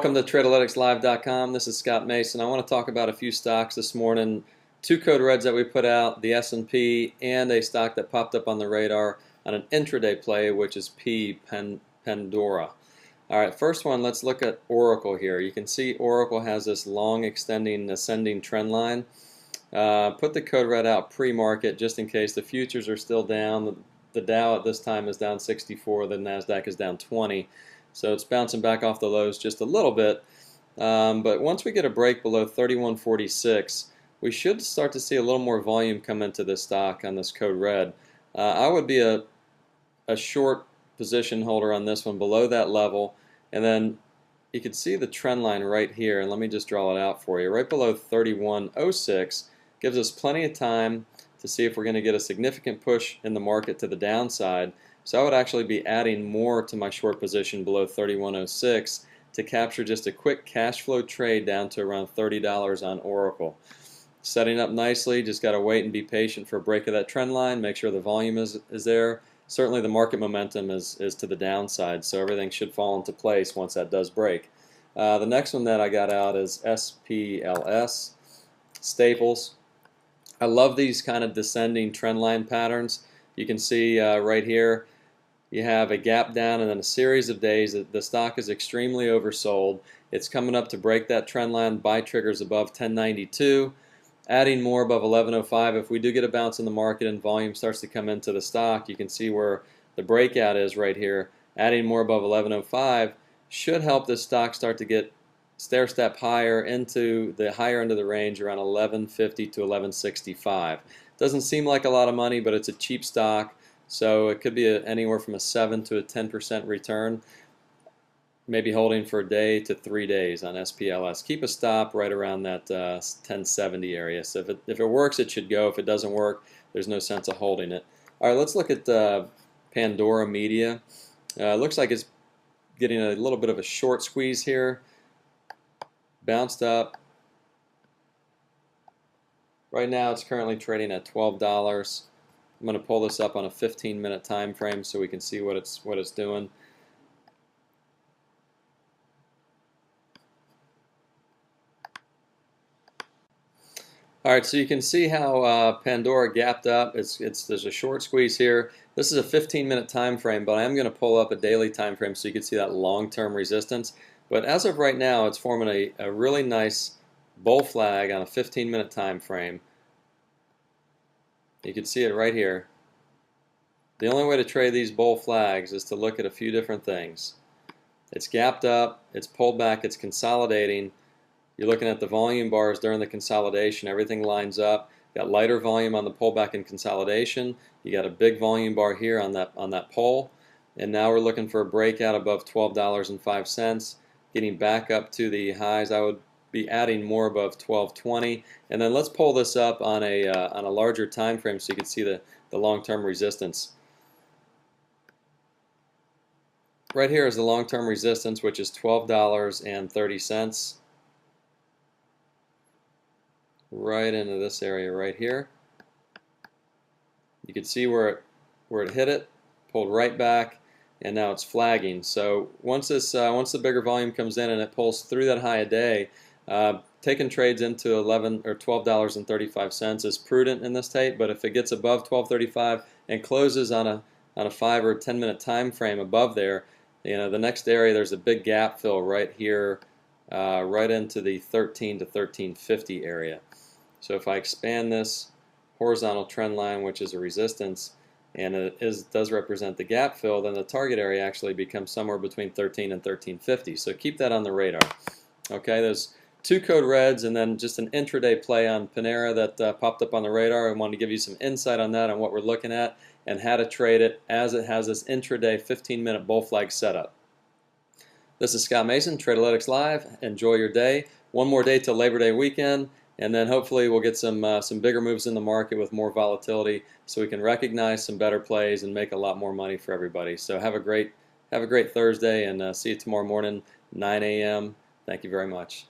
Welcome to TradeAlyticsLive.com. This is Scott Mason. I want to talk about a few stocks this morning. Two code reds that we put out, the S&P, and a stock that popped up on the radar on an intraday play, which is Pandora. All right, first one, let's look at Oracle here. You can see Oracle has this long extending ascending trend line. Put the code red out pre-market just in case. The futures are still down. The Dow at this time is down 64. The NASDAQ is down 20. So it's bouncing back off the lows just a little bit. But once we get a break below 31.46, we should start to see a little more volume come into this stock on this code red. I would be a short position holder on this one below that level. And then you can see the trend line right here. And let me just draw it out for you. Right below 31.06 gives us plenty of time to see if we're going to get a significant push in the market to the downside. So I would actually be adding more to my short position below 31.06 to capture just a quick cash flow trade down to around $30 on Oracle. Setting up nicely, just got to wait and be patient for a break of that trend line, make sure the volume is there. Certainly the market momentum is to the downside, so everything should fall into place once that does break. The next one that I got out is SPLS, Staples. I love these kind of descending trend line patterns. You can see right here, you have a gap down and then a series of days that the stock is extremely oversold. It's coming up to break that trend line. Buy triggers above 1092. Adding more above 1105. If we do get a bounce in the market and volume starts to come into the stock, you can see where the breakout is right here. Adding more above 1105 should help this stock start to get stair-step higher into the higher end of the range around 1150 to 1165. Doesn't seem like a lot of money, but it's a cheap stock, so it could be anywhere from a 7 to a 10% return. Maybe holding for a day to 3 days on SPLS. Keep a stop right around that 1070 area. So if it works, it should go. If it doesn't work, there's no sense of holding it. All right, let's look at Pandora Media. Looks like it's getting a little bit of a short squeeze here. Bounced up. Right now it's currently trading at $12. I'm going to pull this up on a 15-minute time frame so we can see what it's doing. All right, so you can see how Pandora gapped up. There's a short squeeze here. This is a 15-minute time frame, but I am going to pull up a daily time frame so you can see that long-term resistance. But as of right now, it's forming a really nice bull flag on a 15-minute time frame. You can see it right here. The only way to trade these bull flags is to look at a few different things. It's gapped up, it's pulled back, it's consolidating. You're looking at the volume bars during the consolidation. Everything lines up. Got lighter volume on the pullback and consolidation. You got a big volume bar here on that pull. And now we're looking for a breakout above $12.05. Getting back up to the highs. I would be adding more above 12.20. And then let's pull this up on a larger time frame so you can see the long-term resistance. Right here is the long-term resistance, which is $12.30. Right into this area right here. You can see where it hit it, pulled right back, and now it's flagging. So once the bigger volume comes in and it pulls through that high a day, taking trades into $11 or $12.35 is prudent in this tape. But if it gets above $12.35 and closes on a 5 or 10-minute time frame above there, the next area there's a big gap fill right here, right into the 13 to 1350 area. So if I expand this horizontal trend line, which is a resistance, and it does represent the gap fill, then the target area actually becomes somewhere between 13 and 1350. So keep that on the radar. Okay, there's two code reds and then just an intraday play on Panera that popped up on the radar. I wanted to give you some insight on that, on what we're looking at, and how to trade it as it has this intraday 15-minute bull flag setup. This is Scott Mason, TradeAlytics Live. Enjoy your day. One more day till Labor Day weekend, and then hopefully we'll get some bigger moves in the market with more volatility, so we can recognize some better plays and make a lot more money for everybody. So have a great Thursday, and see you tomorrow morning, 9 a.m. Thank you very much.